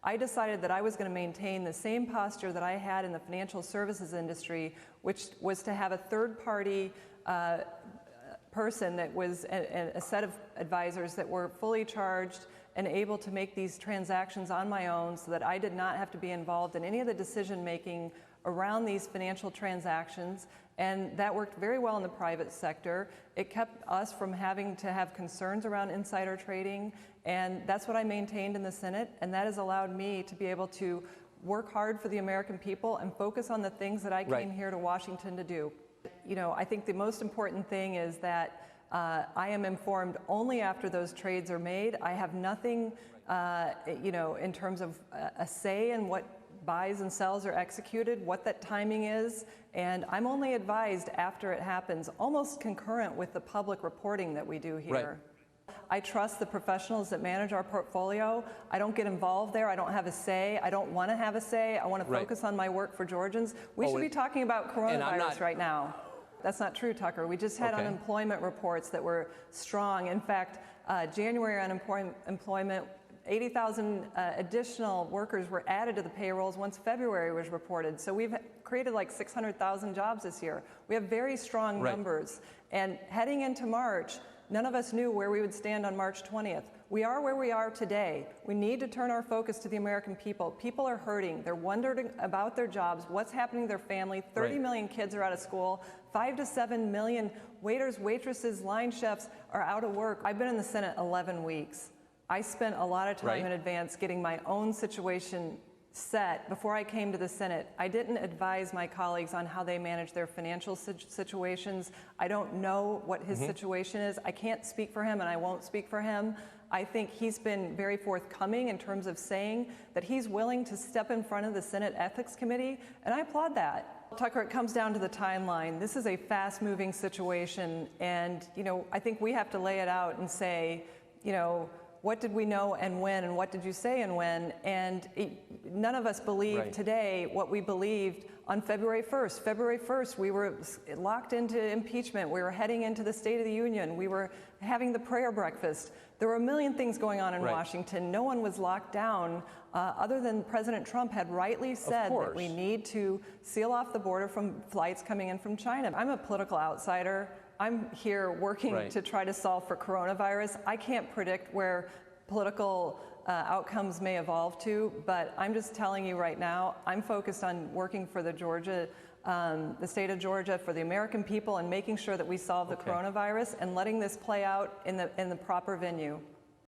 I decided that I was going to maintain the same posture that I had in the financial services industry, which was to have a third-party person that was a set of advisors that were fully charged and able to make these transactions on my own so that I did not have to be involved in any of the decision-making around these financial transactions. And that worked very well in the private sector. It kept us from having to have concerns around insider trading, and that's what I maintained in the Senate, and that has allowed me to be able to work hard for the American people and focus on the things that I came here to Washington to do. You know, I think the most important thing is that I am informed only after those trades are made. I have nothing, you know, in terms of a say in what buys and sells are executed, what that timing is, and I'm only advised after it happens, almost concurrent with the public reporting that we do here. Right. I trust the professionals that manage our portfolio. I don't get involved there. I don't have a say. I don't want to have a say. I want to focus on my work for Georgians. We should be talking about coronavirus right now. That's not true, Tucker. We just had unemployment reports that were strong. In fact, January unemployment, 80,000 additional workers were added to the payrolls once February was reported. So we've created like 600,000 jobs this year. We have very strong numbers. And heading into March, none of us knew where we would stand on March 20th. We are where we are today. We need to turn our focus to the American people. People are hurting. They're wondering about their jobs, what's happening to their family. 30 million kids are out of school. 5 to 7 million waiters, waitresses, line chefs are out of work. I've been in the Senate 11 weeks. I spent a lot of time in advance getting my own situation set before I came to the Senate. I didn't advise my colleagues on how they manage their financial situations. I don't know what his situation is. I can't speak for him, and I won't speak for him. I think he's been very forthcoming in terms of saying that he's willing to step in front of the Senate Ethics Committee, and I applaud that. Tucker, it comes down to the timeline. This is a fast-moving situation, and you know, I think we have to lay it out and say, you know, what did we know and when, and what did you say and when? And none of us believe today what we believed on February 1st. February 1st, we were locked into impeachment. We were heading into the State of the Union. We were having the prayer breakfast. There were a million things going on in Washington. No one was locked down, other than President Trump had rightly said that we need to seal off the border from flights coming in from China. I'm a political outsider. I'm here working to try to solve for coronavirus. I can't predict where political outcomes may evolve to, but I'm just telling you right now, I'm focused on working for the state of Georgia, for the American people, and making sure that we solve the coronavirus and letting this play out in the proper venue.